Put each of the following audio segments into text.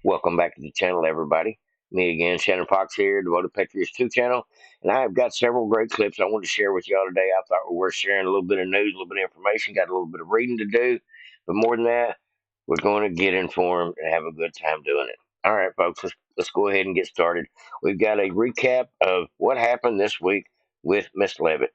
Welcome back to the channel, everybody. Me again, Shannon Fox here, Devoted Patriots 2 channel, and I have got several great clips I want to share with y'all today. I thought were worth sharing. A little bit of news, a little bit of information, got a little bit of reading to do, but more than that, we're going to get informed and have a good time doing it. All right, folks, let's go ahead and get started. We've got a recap of what happened this week with Miss Levitt.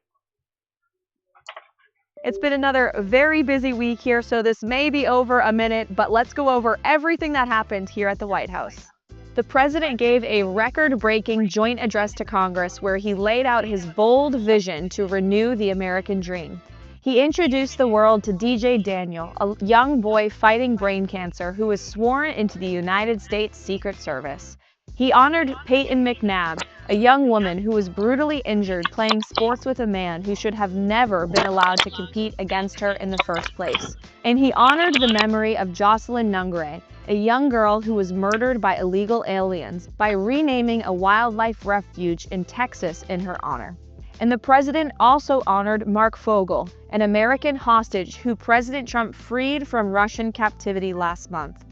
It's been another very busy week here, so this may be over a minute, but let's go over everything that happened here at the White House. The president gave a record-breaking joint address to Congress where he laid out his bold vision to renew the American dream. He introduced the world to DJ Daniel, a young boy fighting brain cancer who was sworn into the United States Secret Service. He honored Peyton McNabb, a young woman who was brutally injured playing sports with a man who should have never been allowed to compete against her in the first place. And he honored the memory of Jocelyn Nungre, a young girl who was murdered by illegal aliens, by renaming a wildlife refuge in Texas in her honor. And the president also honored Mark Fogel, an American hostage who President Trump freed from Russian captivity last month.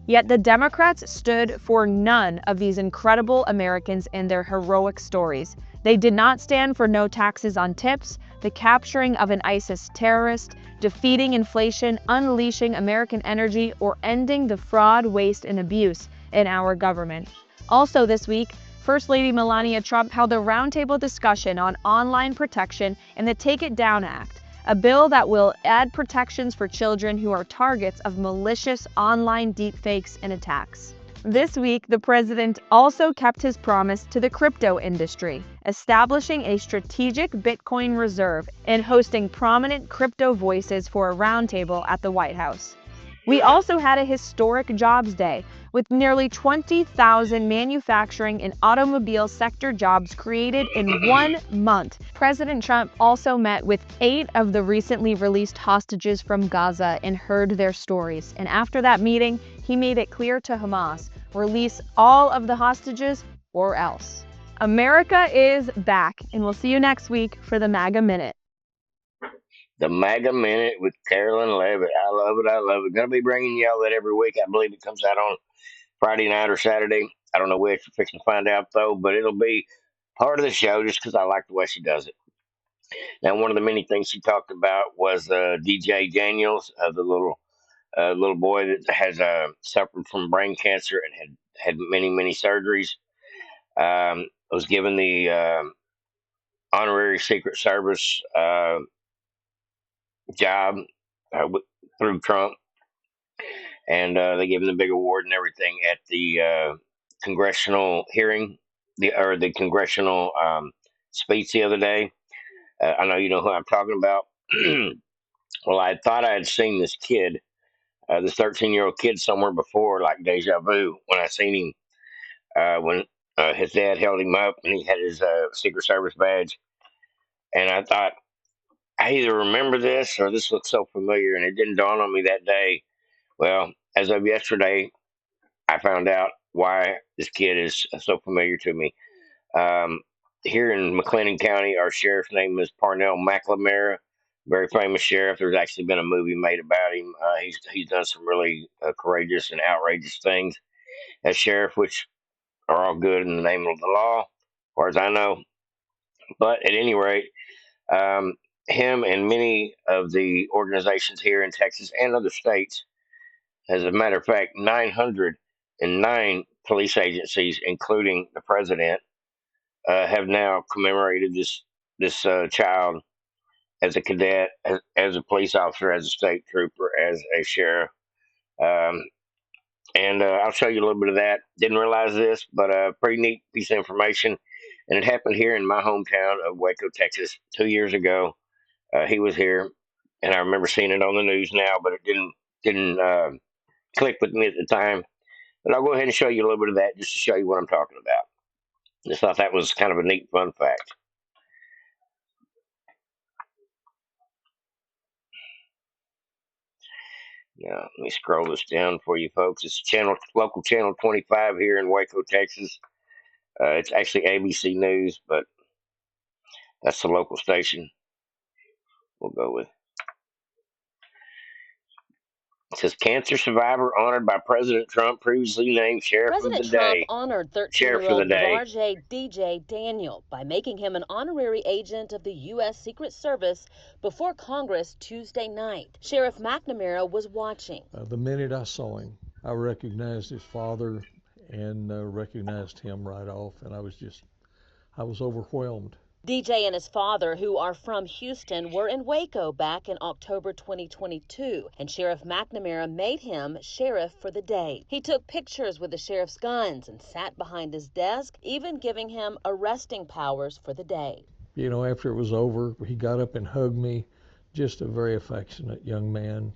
Yet the Democrats stood for none of these incredible Americans and their heroic stories. They did not stand for no taxes on tips, the capturing of an ISIS terrorist, defeating inflation, unleashing American energy, or ending the fraud, waste, and abuse in our government. Also this week, First Lady Melania Trump held a roundtable discussion on online protection and the Take It Down Act, a bill that will add protections for children who are targets of malicious online deepfakes and attacks. This week, the president also kept his promise to the crypto industry, establishing a strategic Bitcoin reserve and hosting prominent crypto voices for a roundtable at the White House. We also had a historic Jobs Day, with nearly 20,000 manufacturing and automobile sector jobs created in 1 month. President Trump also met with 8 of the recently released hostages from Gaza and heard their stories. And after that meeting, he made it clear to Hamas, release all of the hostages or else. America is back, and we'll see you next week for the MAGA Minute. The MAGA Minute with Carolyn Levitt. I love it. I love it. Going to be bringing y'all that every week. I believe it comes out on Friday night or Saturday. I don't know which. We're fixing to find out, though, but it'll be part of the show just because I like the way she does it. Now, one of the many things she talked about was DJ Daniels, the little boy that has suffered from brain cancer and had many surgeries. Was given the honorary Secret Service job through Trump, and they gave him the big award and everything at the congressional hearing, the congressional speech the other day. I know you know who I'm talking about. Well, I thought I had seen this kid, this 13-year-old kid, somewhere before, like deja vu, when I seen him when his dad held him up and he had his Secret Service badge, and I thought, I either remember this or this looks so familiar, and it didn't dawn on me that day. Well, as of yesterday, I found out why this kid is so familiar to me. Um, Here in McLennan County, our sheriff's name is Parnell McLemore, very famous sheriff. There's actually been a movie made about him. He's done some really courageous and outrageous things as sheriff, which are all good in the name of the law, as far as I know. But at any rate, um, him and many of the organizations here in Texas and other states, as a matter of fact, 909 police agencies, including the president, have now commemorated this child as a cadet, as a police officer, as a state trooper, as a sheriff. Um, and I'll show you a little bit of that. Didn't realize this, but a pretty neat piece of information. And it happened here in my hometown of Waco, Texas, 2 years ago. He was here, and I remember seeing it on the news now, but it didn't click with me at the time. But I'll go ahead and show you a little bit of that just to show you what I'm talking about. Just thought that was kind of a neat, fun fact. Now, let me scroll this down for you folks. It's local channel 25 here in Waco, Texas. It's actually ABC News, but that's the local station we'll go with. It says cancer survivor honored by President Trump, previously named Sheriff of President the Trump Day. honored Sheriff of the 13-year-old Day. Varjay DJ Daniel by making him an honorary agent of the U.S. Secret Service before Congress Tuesday night. Sheriff McNamara was watching. The minute I saw him, I recognized his father and recognized him right off, and I was overwhelmed. DJ and his father, who are from Houston, were in Waco back in October 2022, and Sheriff McNamara made him sheriff for the day. He took pictures with the sheriff's guns and sat behind his desk, even giving him arresting powers for the day. You know, after it was over, he got up and hugged me. Just a very affectionate young man,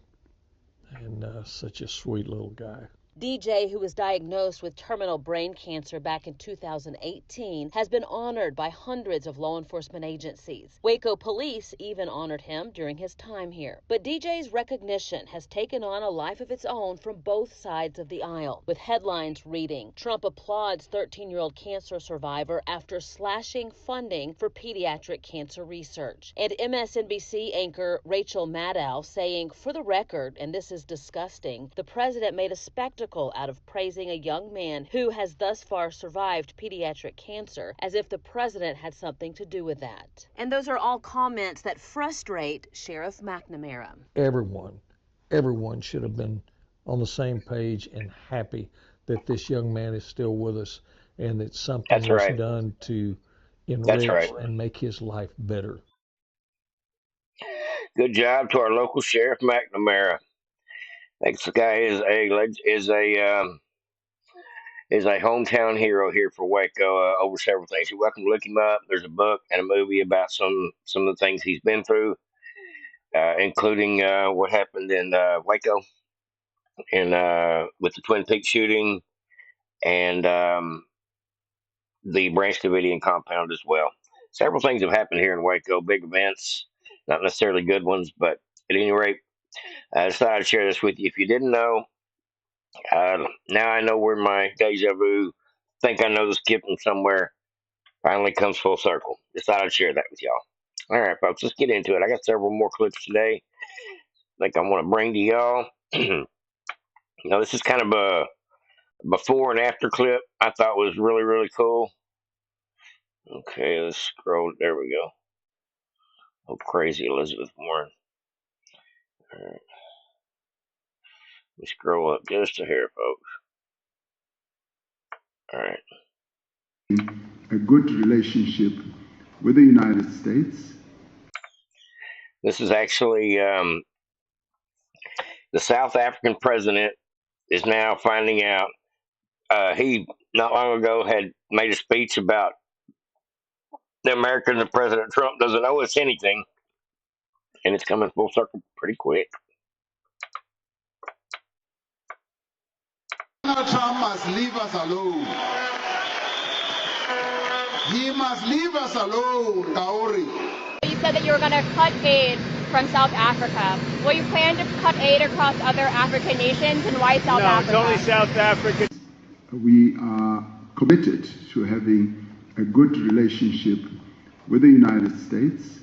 and such a sweet little guy. DJ, who was diagnosed with terminal brain cancer back in 2018, has been honored by hundreds of law enforcement agencies. Waco police even honored him during his time here. But DJ's recognition has taken on a life of its own from both sides of the aisle, with headlines reading, "Trump applauds 13-year-old cancer survivor after slashing funding for pediatric cancer research," and MSNBC anchor Rachel Maddow saying, "For the record, and this is disgusting, the president made a spectacle out of praising a young man who has thus far survived pediatric cancer, as if the president had something to do with that." And those are all comments that frustrate Sheriff McNamara. Everyone should have been on the same page and happy that this young man is still with us and that something That's was right. done to That's enrich right. and make his life better. Good job to our local Sheriff McNamara. This guy is a hometown hero here for Waco over several things. You're welcome to look him up. There's a book and a movie about some of the things he's been through, including what happened in Waco and with the Twin Peaks shooting and the Branch Davidian compound as well. Several things have happened here in Waco, big events, not necessarily good ones, but at any rate, I decided to share this with you. If you didn't know, now I know where my deja vu, think I know the skipping somewhere, finally comes full circle. Decided to share that with y'all. All right, folks, let's get into it. I got several more clips today. I think I want to bring to y'all. This is kind of a before and after clip I thought was really, really cool. Okay, let's scroll. There we go. Oh, crazy Elizabeth Warren. All right, let me scroll up just a hair, folks. All right. A good relationship with the United States. This is actually the South African president is now finding out. He not long ago had made a speech about the Americans and President Trump doesn't owe us anything, and it's coming full circle pretty quick. Donald Trump must leave us alone. He must leave us alone, Kaori. You said that you were going to cut aid from South Africa. Will you plan to cut aid across other African nations, and why South Africa? No, it's only South Africa. We are committed to having a good relationship with the United States,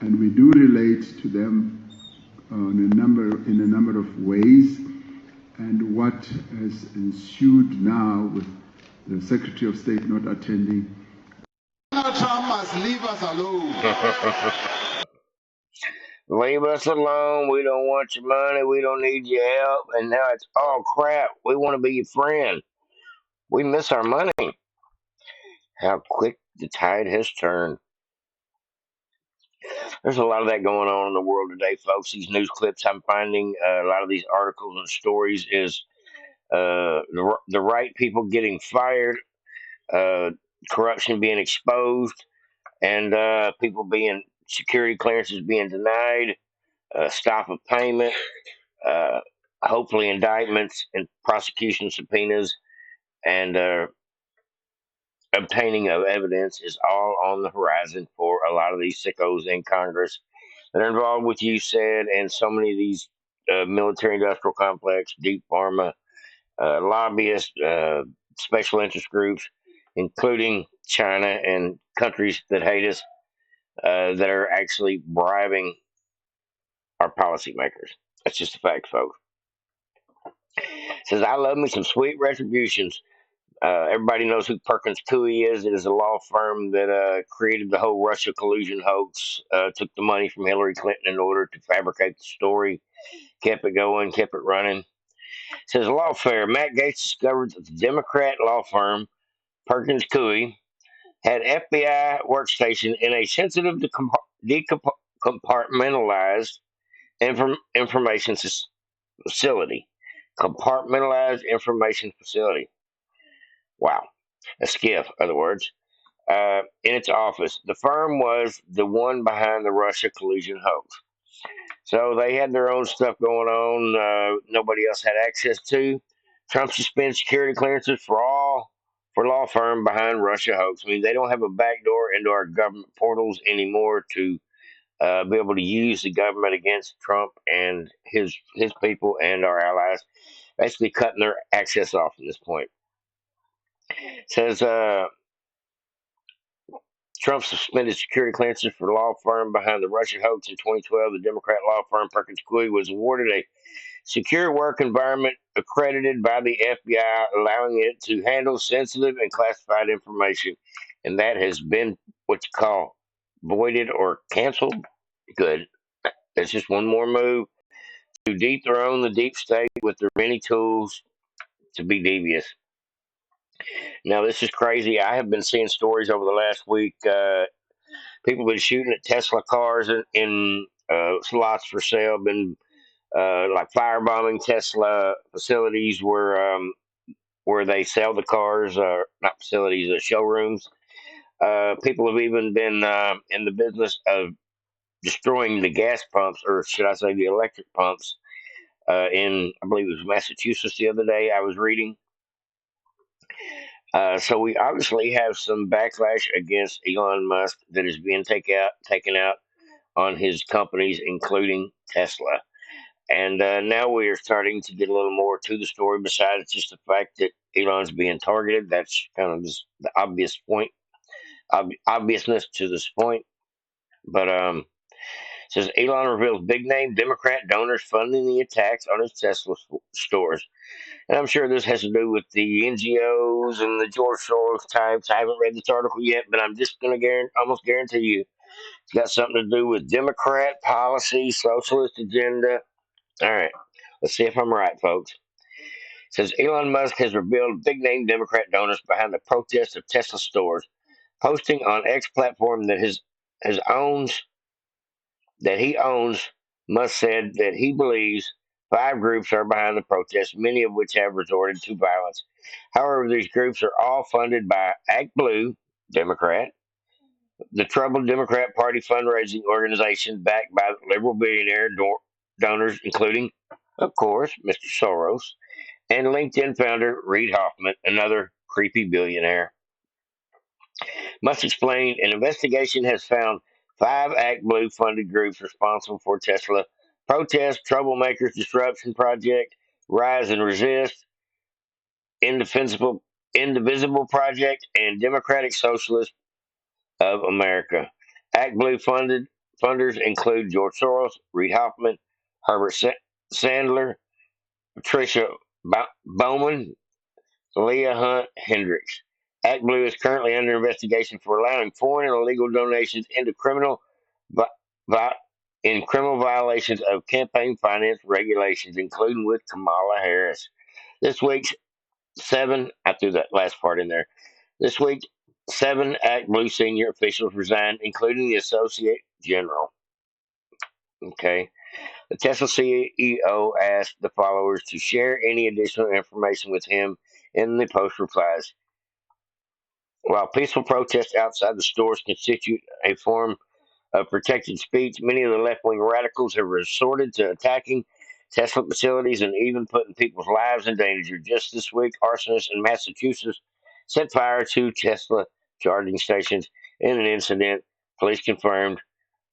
and we do relate to them in a number of ways. And what has ensued now with the Secretary of State not attending. Donald Trump must leave us alone. Leave us alone. We don't want your money. We don't need your help. And now it's, oh crap, we want to be your friend. We miss our money. How quick the tide has turned. There's a lot of that going on in the world today, folks. These news clips I'm finding, a lot of these articles and stories is the right people getting fired, corruption being exposed, and people being security clearances being denied, stop of payment, uh, hopefully indictments and prosecution subpoenas, and obtaining of evidence is all on the horizon for a lot of these sickos in Congress that are involved with USAID and so many of these military industrial complex, deep pharma, lobbyists, special interest groups, including China and countries that hate us, that are actually bribing our policymakers. That's just a fact, folks. Says, I love me some sweet retributions. Everybody knows who Perkins Coie is. It is a law firm that created the whole Russia collusion hoax, took the money from Hillary Clinton in order to fabricate the story, kept it going, kept it running. It says, lawfare. Matt Gaetz discovered that the Democrat law firm, Perkins Coie, had FBI workstation in a sensitive, decompartmentalized information facility. Compartmentalized information facility. Wow. A skiff, in other words. In its office. The firm was the one behind the Russia collusion hoax. So they had their own stuff going on, nobody else had access to. Trump suspends security clearances for law firm behind Russia hoax. I mean, they don't have a backdoor into our government portals anymore to be able to use the government against Trump and his people and our allies. Basically, cutting their access off at this point. It says Trump suspended security clearances for the law firm behind the Russia hoax in 2012. The Democrat law firm Perkins Coie was awarded a secure work environment accredited by the FBI, allowing it to handle sensitive and classified information. And that has been what you call voided or canceled. Good. That's just one more move to dethrone the deep state with their many tools to be devious. Now, this is crazy. I have been seeing stories over the last week. People been shooting at Tesla cars in slots for sale. Been like firebombing Tesla facilities where they sell the cars, not facilities, showrooms. People have even been in the business of destroying the gas pumps, or should I say, the electric pumps, in I believe it was Massachusetts the other day. I was reading. So we obviously have some backlash against Elon Musk that is being taken out on his companies, including Tesla. And now we are starting to get a little more to the story besides just the fact that Elon's being targeted. That's kind of just the obvious point, obviousness to this point. But says Elon reveals big name Democrat donors funding the attacks on his Tesla stores. And I'm sure this has to do with the NGOs and the George Soros types. I haven't read this article yet, but I'm just going to almost guarantee you it's got something to do with Democrat policy, socialist agenda. All right, let's see if I'm right, folks. It says Elon Musk has revealed big name Democrat donors behind the protest of Tesla stores, posting on X platform has owns that he owns. Musk said that he believes 5 groups are behind the protest, many of which have resorted to violence. However, these groups are all funded by ActBlue, Democrat, the troubled Democrat Party fundraising organization backed by liberal billionaire donors, including, of course, Mr. Soros, and LinkedIn founder Reid Hoffman, another creepy billionaire. Musk explained an investigation has found 5 ActBlue funded groups responsible for Tesla protests, troublemakers, disruption project, rise and resist, indivisible project, and Democratic Socialists of America. ActBlue funders include George Soros, Reid Hoffman, Herbert Sandler, Patricia Bowman, Leah Hunt Hendricks. ActBlue is currently under investigation for allowing foreign and illegal donations into criminal violations of campaign finance regulations, including with Kamala Harris. This week's I threw that last part in there. This week, 7 ActBlue senior officials resigned, including the Associate General. Okay. The Tesla CEO asked the followers to share any additional information with him in the post replies. While peaceful protests outside the stores constitute a form of protected speech, many of the left wing radicals have resorted to attacking Tesla facilities and even putting people's lives in danger. Just this week, arsonists in Massachusetts set fire to Tesla charging stations in an incident police confirmed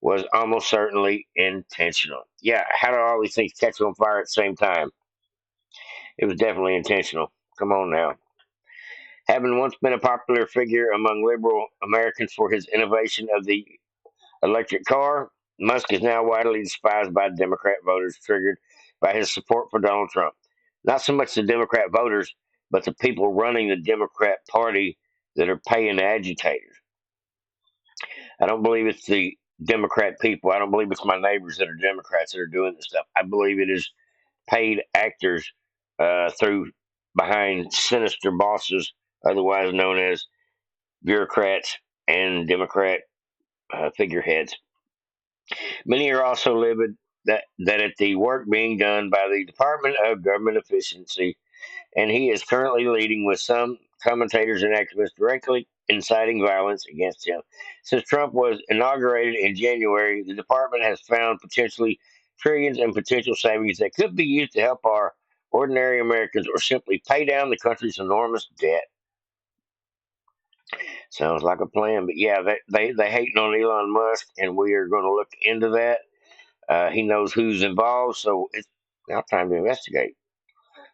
was almost certainly intentional. Yeah, how do all these things catch on fire at the same time? It was definitely intentional. Come on now. Having once been a popular figure among liberal Americans for his innovation of the electric car, Musk is now widely despised by Democrat voters, triggered by his support for Donald Trump. Not so much the Democrat voters, but the people running the Democrat Party that are paying the agitators. I don't believe it's the Democrat people. I don't believe it's my neighbors that are Democrats that are doing this stuff. I believe it is paid actors through behind sinister bosses, otherwise known as bureaucrats and Democrat figureheads. Many are also livid that at the work being done by the Department of Government Efficiency, and he is currently leading with some commentators and activists directly inciting violence against him. Since Trump was inaugurated in January, the department has found potentially trillions in potential savings that could be used to help our ordinary Americans or simply pay down the country's enormous debt. Sounds like a plan, but yeah, they hating on Elon Musk, and we are going to look into that. He knows who's involved, so it's now time to investigate.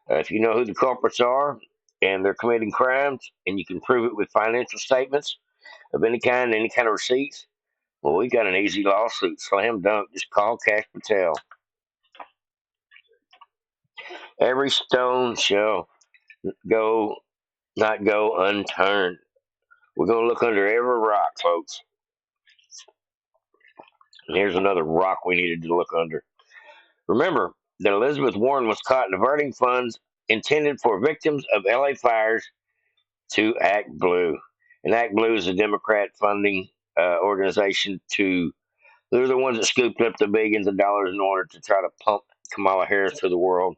If you know who the culprits are and they're committing crimes, and you can prove it with financial statements of any kind of receipts, well, we got an easy lawsuit. Slam dunk. Just call Cash Patel. Every stone shall go not go unturned. We're going to look under every rock, folks. And here's another rock we needed to look under. Remember that Elizabeth Warren was caught diverting funds intended for victims of LA fires to ActBlue. And ActBlue is a Democrat funding organization to, they're the ones that scooped up the billions of dollars in order to try to pump Kamala Harris to the world.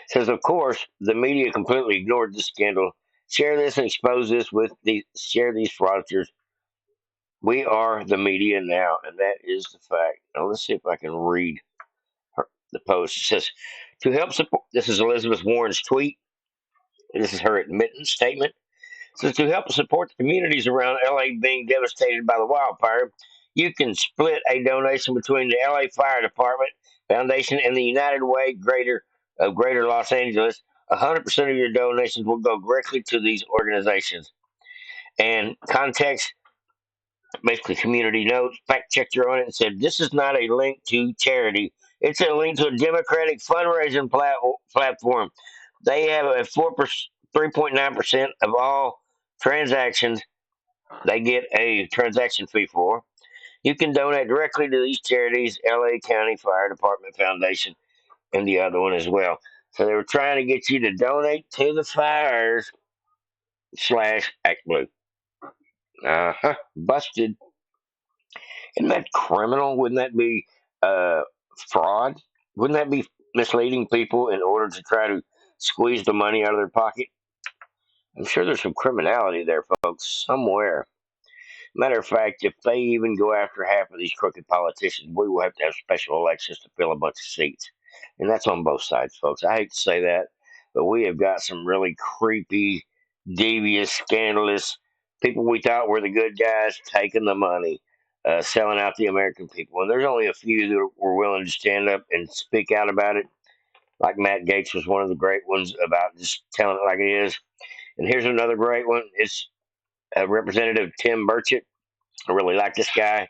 Says, of course, the media completely ignored this scandal. Share this and expose this with share these fraudsters. We are the media now, and that is the fact. Now let's see if I can read the post. It says, to help support, this is Elizabeth Warren's tweet. This is her admittance statement. It says, to help support the communities around LA being devastated by the wildfire, you can split a donation between the LA Fire Department Foundation and the United Way Greater Los Angeles. 100% of your donations will go directly to these organizations. And context, basically community notes, fact checked her on it and said, this is not a link to charity. It's a link to a Democratic fundraising platform. They have a 3.9% of all transactions. They get a transaction fee for. You can donate directly to these charities, LA County Fire Department Foundation, and the other one as well. So they were trying to get you to donate to the fires /ActBlue. Busted. Isn't that criminal? Wouldn't that be fraud? Wouldn't that be misleading people in order to try to squeeze the money out of their pocket? I'm sure there's some criminality there, folks, somewhere. Matter of fact, if they even go after half of these crooked politicians, we will have to have special elections to fill a bunch of seats. And that's on both sides, folks. I hate to say that, but we have got some really creepy, devious, scandalous people we thought were the good guys taking the money, selling out the American people. And there's only a few that were willing to stand up and speak out about it. Like Matt Gaetz was one of the great ones about just telling it like it is. And here's another great one. It's Representative Tim Burchett. I really like this guy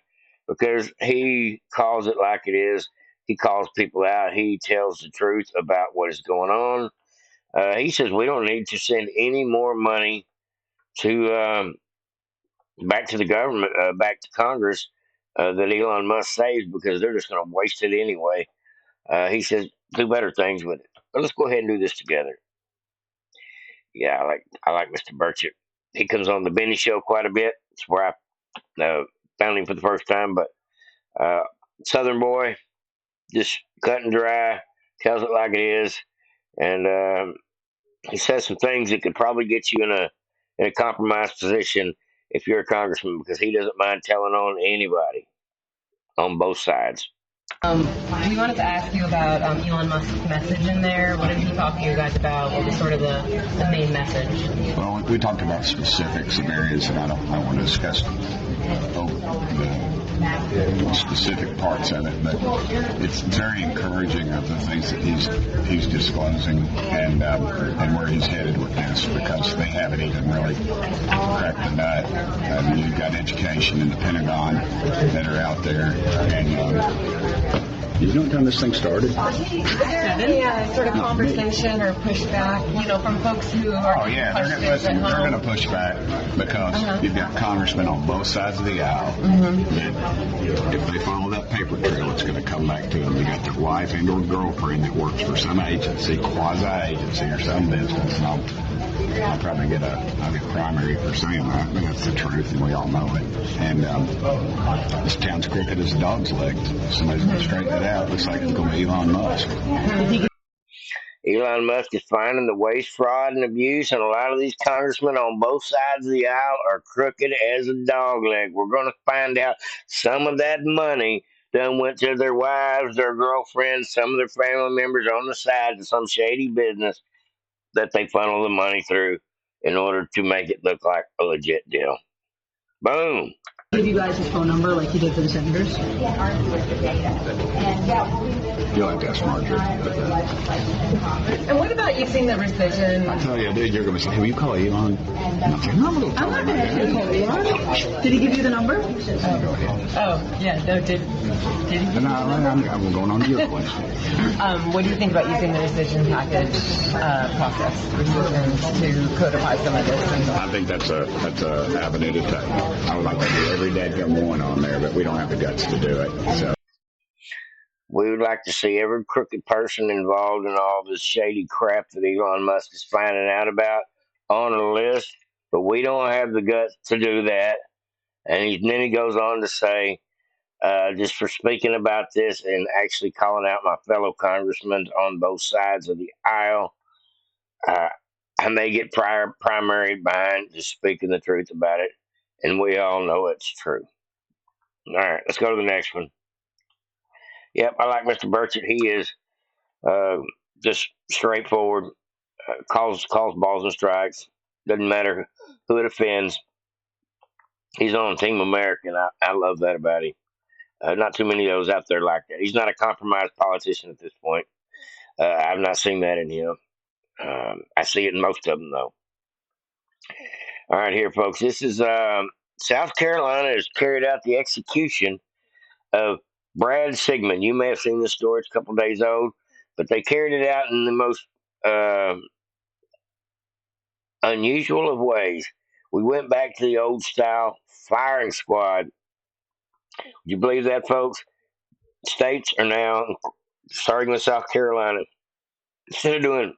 because he calls it like it is. He calls people out. He tells the truth about what is going on. He says we don't need to send any more money to back to the government, back to Congress that Elon Musk saves because they're just going to waste it anyway. He says do better things with it. But let's go ahead and do this together. Yeah, I like Mr. Burchett. He comes on the Benny Show quite a bit. It's where I found him for the first time, but Southern boy, just cut and dry, tells it like it is, and he says some things that could probably get you in a compromised position if you're a congressman because he doesn't mind telling on anybody on both sides. We wanted to ask you about Elon Musk's message in there. What did he talk to you guys about? What was sort of the main message? Well, we talked about specifics of areas, and I don't want to discuss the specific parts of it, but it's very encouraging of the things that he's disclosing and where he's headed with this because they haven't even really cracked the nut. You've got education in the Pentagon that are out there, and You know what time this thing started? Any sort of conversation or pushback, from folks who are They're going to push back because you've got congressmen on both sides of the aisle that if they follow that paper trail, it's going to come back to them. You got their wife and or girlfriend that works for some agency, quasi-agency or some business, and I'll probably I'll get primary for saying that, but that's the truth, and we all know it. And this town's crooked as a dog's leg. Somebody's going to straighten it out. Looks like it's going to be Elon Musk. Elon Musk is finding the waste, fraud, and abuse, and a lot of these congressmen on both sides of the aisle are crooked as a dog leg. We're going to find out some of that money done went to their wives, their girlfriends, some of their family members on the side to some shady business that they funnel the money through in order to make it look like a legit deal. Boom. Give you guys his phone number like you did for the senators? You'll have to ask Marjorie. And what about using the rescission? I tell you, dude, you're going to say, will you call Elon? And I'll say, no, I'm going to I'm not going to actually call Elon. Did he give you the number? go ahead. Oh, yeah, no, did he give you No, I'm going on to your question. What do you think about using the rescission package process, rescissions, to codify some of this? I think that's a avenue to take. I would like to do every dadgum one on there, but we don't have the guts to do it. So. We would like to see every crooked person involved in all this shady crap that Elon Musk is finding out about on a list, but we don't have the guts to do that. And then he goes on to say, just for speaking about this and actually calling out my fellow congressmen on both sides of the aisle, I may get primaried behind just speaking the truth about it, and we all know it's true. All right, let's go to the next one. Yep, I like Mr. Burchett. He is just straightforward, calls balls and strikes. Doesn't matter who it offends. He's on Team America, and I love that about him. Not too many of those out there like that. He's not a compromised politician at this point. I've not seen that in him. I see it in most of them, though. All right, here, folks. This is South Carolina has carried out the execution of Brad Sigmund. You may have seen this story. It's a couple days old, but they carried it out in the most unusual of ways. We went back to the old style firing squad. Would you believe that, folks? States are now, starting with South Carolina, instead of doing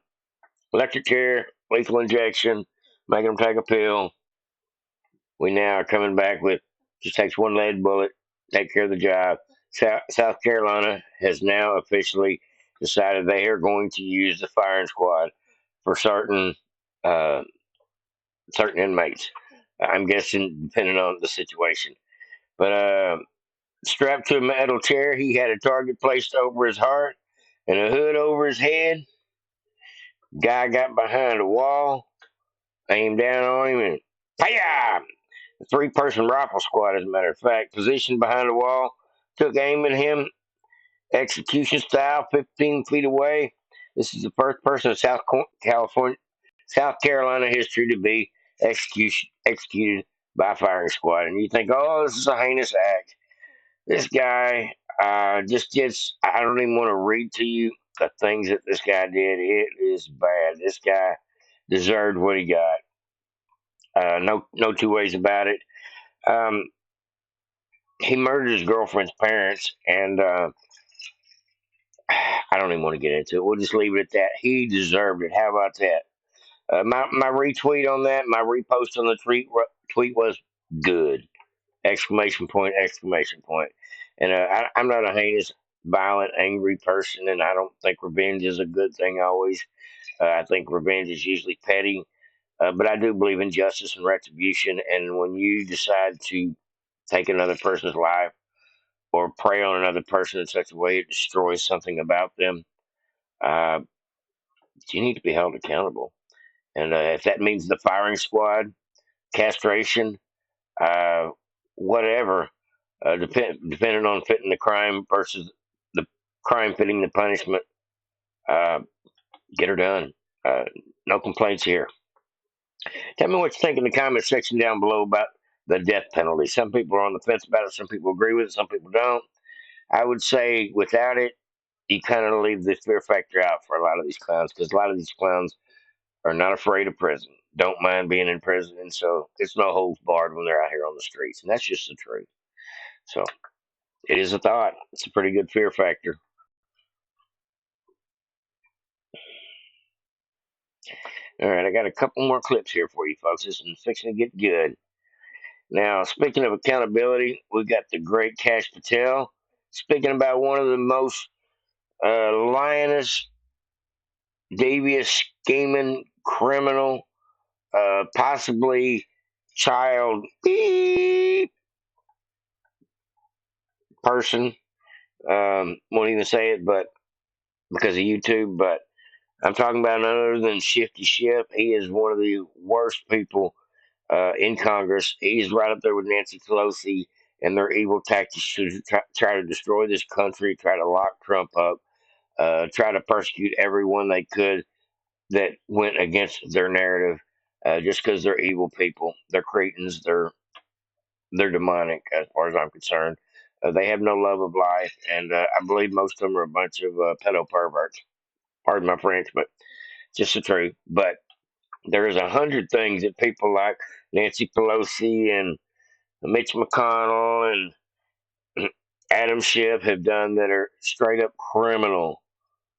electric chair, lethal injection, making them take a pill, we now are coming back with just takes one lead bullet, take care of the job. South Carolina has now officially decided they are going to use the firing squad for certain inmates. I'm guessing depending on the situation. But strapped to a metal chair, he had a target placed over his heart and a hood over his head. Guy got behind a wall, aimed down on him, and hi-ya! A three-person rifle squad, as a matter of fact, positioned behind the wall, took aim at him, execution style, 15 feet away. This is the first person in South Carolina history to be executed by a firing squad. And you think, oh, this is a heinous act. This guy just gets, I don't even want to read to you the things that this guy did. It is bad. This guy deserved what he got. No two ways about it. He murdered his girlfriend's parents, and I don't even want to get into it. We'll just leave it at that. He deserved it. How about that? My retweet on that, my repost on the tweet was good! Exclamation point! Exclamation point! And I'm not a heinous, violent, angry person, and I don't think revenge is a good thing always. I think revenge is usually petty. But I do believe in justice and retribution. And when you decide to take another person's life or prey on another person in such a way it destroys something about them, uh, you need to be held accountable. And if that means the firing squad, castration, uh, whatever, depending on fitting the crime versus the crime fitting the punishment, uh, get her done. No complaints here. Tell me what you think in the comment section down below about the death penalty. Some people are on the fence about it. Some people agree with it. Some people don't. I would say without it, you kind of leave the fear factor out for a lot of these clowns because a lot of these clowns are not afraid of prison, don't mind being in prison, and so it's no holds barred when they're out here on the streets, and that's just the truth. So it is a thought. It's a pretty good fear factor. All right, I got a couple more clips here for you folks. This is fixing to get good. Now, speaking of accountability, we got the great Cash Patel speaking about one of the most lioness, devious, scheming, criminal, possibly child beep person. Won't even say it, but because of YouTube. But I'm talking about none other than Shifty Schiff. He is one of the worst people in Congress. He's right up there with Nancy Pelosi and their evil tactics to try to destroy this country, try to lock Trump up, try to persecute everyone they could that went against their narrative, just because they're evil people. They're cretins. They're demonic, as far as I'm concerned. They have no love of life, and I believe most of them are a bunch of pedo perverts. Pardon my French, but just the truth. But there's 100 things that people like Nancy Pelosi and Mitch McConnell and Adam Schiff have done that are straight up criminal.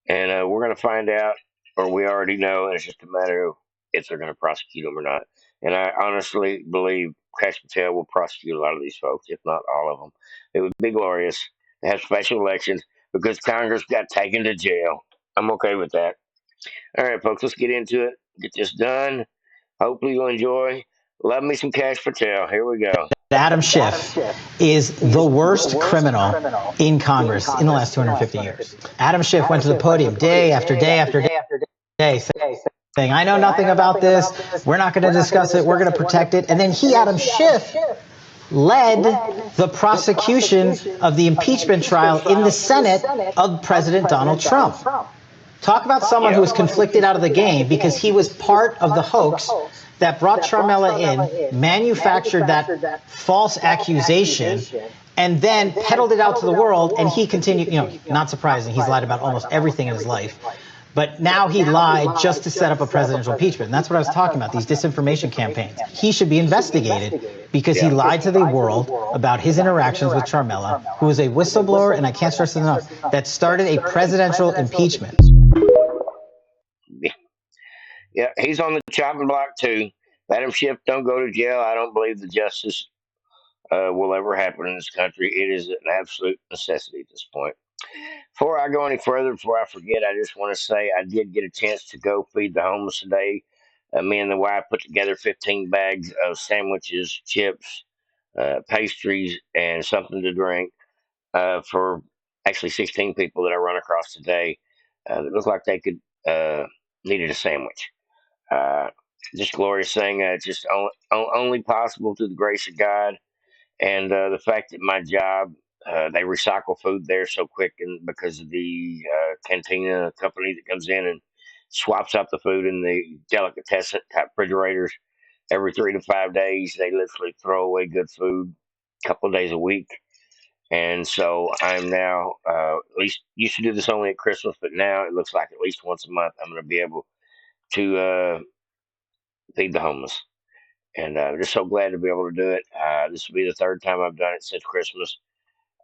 And we're going to find out, or we already know, and it's just a matter of if they're going to prosecute them or not. And I honestly believe Cash Patel will prosecute a lot of these folks, if not all of them. It would be glorious to have special elections because Congress got taken to jail. I'm okay with that. All right, folks, let's get into it. Get this done. Hopefully you'll enjoy. Love me some Cash Patel. Here we go. Adam Schiff is the worst criminal in Congress in the last 250 years. Adam Schiff went to the podium day after day after day saying, I know nothing about this. We're not going to discuss it. We're going to protect it. And then he, Adam Schiff, led the prosecution of the impeachment trial in the Senate of President Donald Trump. Talk about someone who was conflicted out of the game because he was part of the hoax that brought Charmella in, manufactured that false accusation, and then peddled it out to the world. And he continued, not surprising, he's lied about almost everything in his life. But now he lied just to set up a presidential impeachment. And that's what I was talking about, these disinformation campaigns. He should be investigated because he lied to the world about his interactions with Charmella, who is a whistleblower, and I can't stress this enough, that started a presidential impeachment. Yeah, he's on the chopping block too. Adam Schiff don't go to jail. I don't believe the justice will ever happen in this country. It is an absolute necessity at this point. Before I go any further, before I forget, I just want to say I did get a chance to go feed the homeless today. Me and the wife put together 15 bags of sandwiches, chips, pastries, and something to drink for actually 16 people that I run across today that looked like they could needed a sandwich. Uh, just glorious thing. Just only possible through the grace of God and the fact that my job, they recycle food there so quick, and because of the cantina company that comes in and swaps out the food in the delicatessen type refrigerators every 3 to 5 days, they literally throw away good food a couple of days a week. And so I'm now, at least used to do this only at Christmas, but now it looks like at least once a month I'm going to be able to feed the homeless. And I'm just so glad to be able to do it. This will be the third time I've done it since Christmas,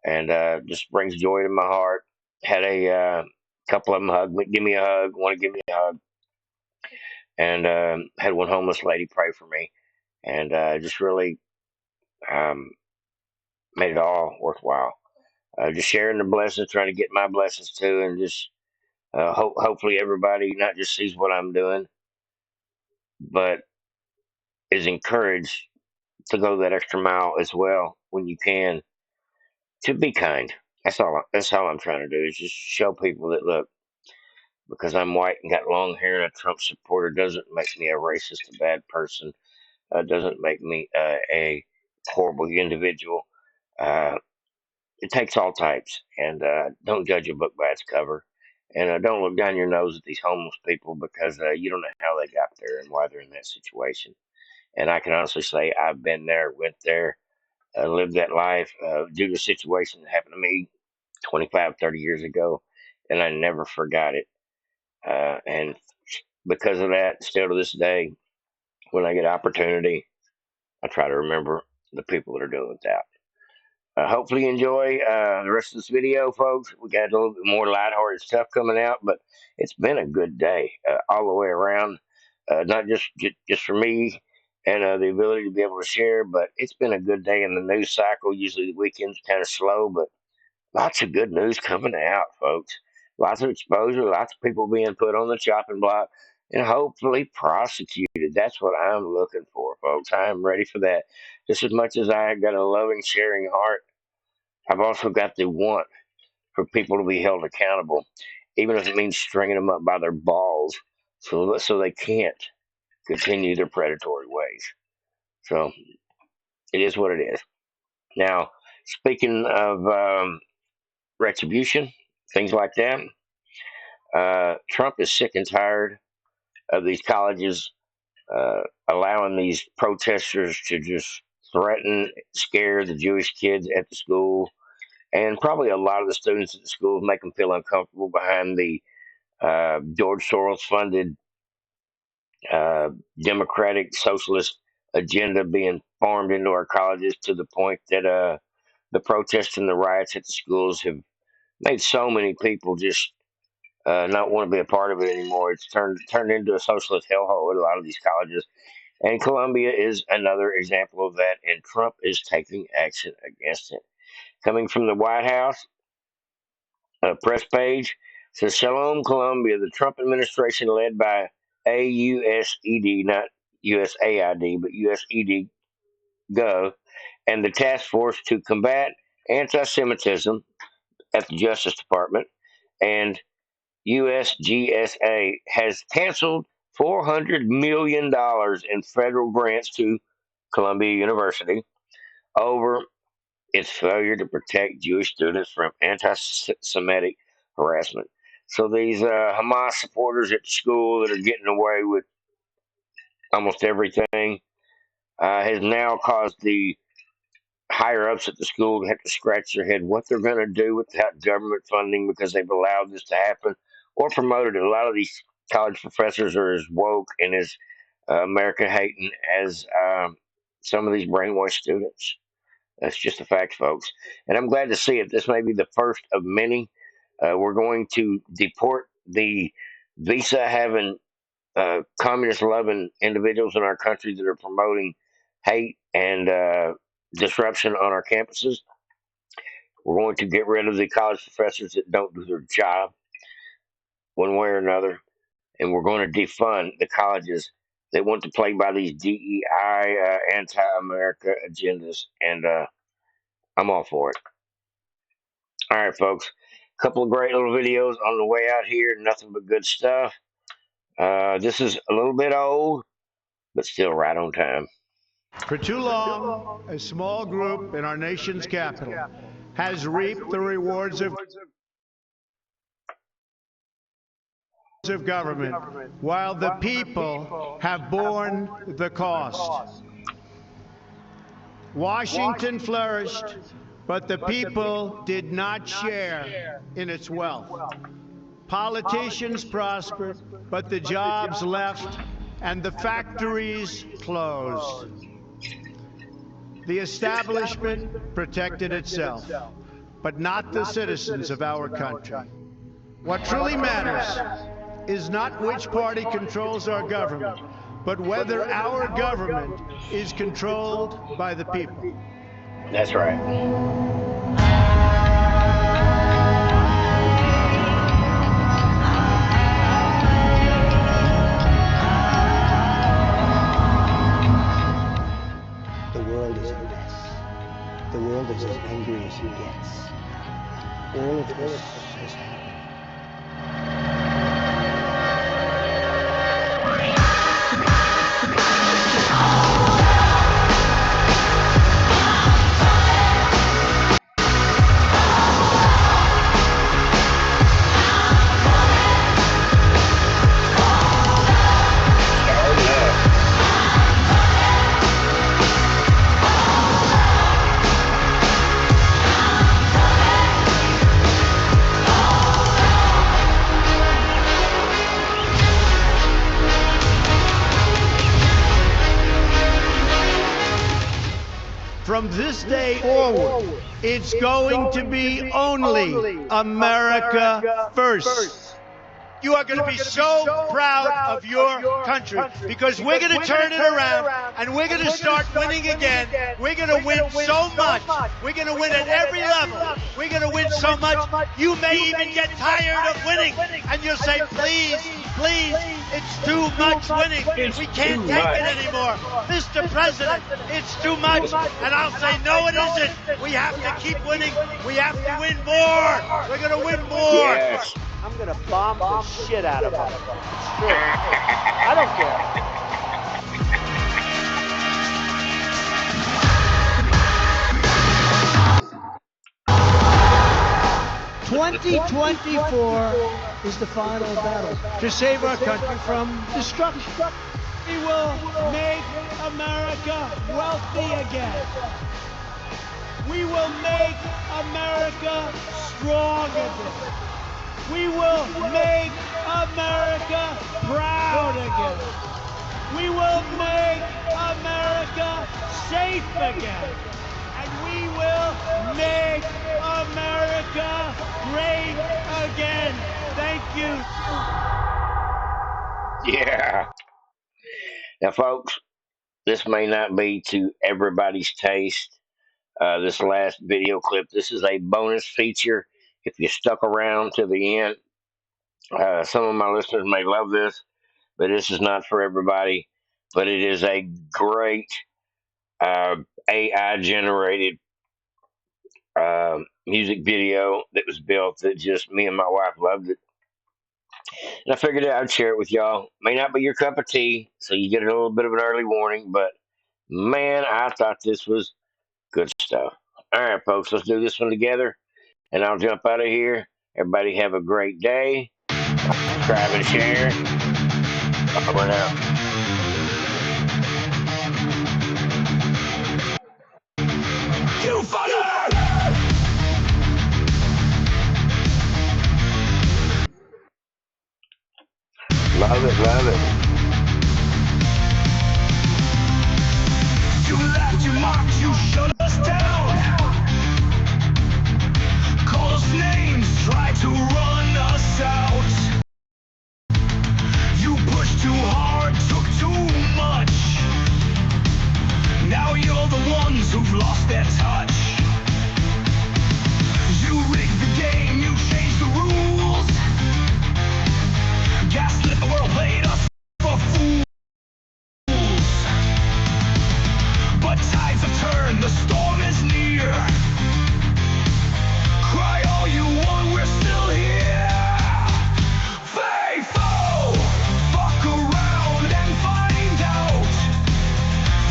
and just brings joy to my heart. Had a couple of them give me a hug, want to give me a hug, and had one homeless lady pray for me, and just really um, made it all worthwhile. Just sharing the blessings, trying to get my blessings too, and just hopefully everybody not just sees what I'm doing, but is encouraged to go that extra mile as well when you can to be kind. That's all I'm trying to do is just show people that look, because I'm white and got long hair and a Trump supporter doesn't make me a racist, a bad person. Doesn't make me a horrible individual. Uh, it takes all types, and don't judge a book by its cover. And don't look down your nose at these homeless people because you don't know how they got there and why they're in that situation. And I can honestly say I've been there, went there, lived that life due to a situation that happened to me 25, 30 years ago, and I never forgot it. And because of that, still to this day, when I get opportunity, I try to remember the people that are doing that. Hopefully you enjoy the rest of this video, folks. We got a little bit more lighthearted stuff coming out, but it's been a good day all the way around. Not just for me and the ability to be able to share, but it's been a good day in the news cycle. Usually the weekend's kind of slow, but lots of good news coming out, folks. Lots of exposure, lots of people being put on the chopping block, and hopefully prosecuted. That's what I'm looking for, folks. I am ready for that. Just as much as I got a loving, sharing heart, I've also got the want for people to be held accountable, even if it means stringing them up by their balls so they can't continue their predatory ways. So it is what it is. Now, speaking of retribution, things like that, Trump is sick and tired of these colleges allowing these protesters to just threaten, scare the Jewish kids at the school, and probably a lot of the students at the schools, make them feel uncomfortable behind the George Soros funded democratic socialist agenda being farmed into our colleges, to the point that the protests and the riots at the schools have made so many people just not want to be a part of it anymore. It's turned into a socialist hellhole at a lot of these colleges. And Columbia is another example of that, and Trump is taking action against it. Coming from the White House, press page says, Shalom, Columbia. The Trump administration, led by AUSED, not USAID, but USED Gov, and the task force to combat anti Semitism at the Justice Department and USGSA, has canceled $400 million in federal grants to Columbia University over its failure to protect Jewish students from anti-Semitic harassment. So these Hamas supporters at the school that are getting away with almost everything has now caused the higher ups at the school to have to scratch their head what they're going to do without government funding, because they've allowed this to happen or promoted it. A lot of these college professors are as woke and as American hating as some of these brainwashed students. That's just a fact, folks. And I'm glad to see it. This may be the first of many. We're going to deport the visa having, communist loving individuals in our country that are promoting hate and disruption on our campuses. We're going to get rid of the college professors that don't do their job one way or another. And we're going to defund the colleges that want to play by these DEI anti-America agendas. And I'm all for it. All right, folks. A couple of great little videos on the way out here. Nothing but good stuff. This is a little bit old, but still right on time. For too long, a small group in our nation's capital has reaped the rewards of government, while the people have borne the cost. Washington flourished, but the people did not share in its wealth. Politicians prospered, but the jobs left and the factories closed. The establishment protected itself, but not the citizens of our country. What truly matters is not which party controls our government, but whether our government is controlled by the people. That's right. The world is a mess. The world is as angry as it gets. All of this has happened. from this day forward, it's going to be only America first. You are going to be so proud of your country because we're going to turn it around and we're going to start winning again. We're going to win so much. We're going to win at every level. We're going to win so much. You may even get tired of winning and you'll say, please, please, it's too much winning. We can't take it anymore. Mr. President, it's too much. And I'll say, no, it isn't. We have to keep winning. We have to win more. We're going to win more. Yes. I'm gonna bomb the shit out of them. It's true. I don't care. 2024 is the final battle to save our country from destruction. We will make America wealthy again. We will make America strong again. We will make America proud again. We will make America safe again. And we will make America great again. Thank you. Yeah. Now, folks, this may not be to everybody's taste. This last video clip, this is a bonus feature. If you stuck around to the end, some of my listeners may love this, but this is not for everybody. But it is a great AI generated music video that was built that just me and my wife loved it. And I figured I'd share it with y'all. May not be your cup of tea, so you get a little bit of an early warning, but man, I thought this was good stuff. All right, folks, let's do this one together, and I'll jump out of here. Everybody have a great day. Subscribe and share. Over and out. You fucker! Love it, love it. You laughed, you mocked, you shut us down. Call us names, tried to run us out. You pushed too hard, took too much. Now you're the ones who've lost their touch. You rigged the game, you changed the rules. Gaslit the world, played us for fools. But tides have turned, the storm is near. Cry all you want, we're still here. FAFO! Fuck around and find out.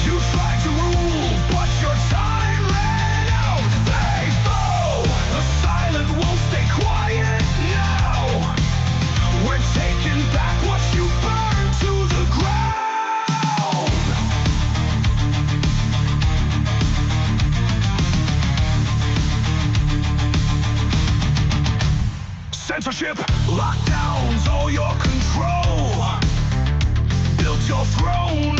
You tried to rule, but your time ran out. FAFO! The silent won't stay quiet now. We're taking back what you burned to the ground. Censorship, lockdowns, all your control. Built your throne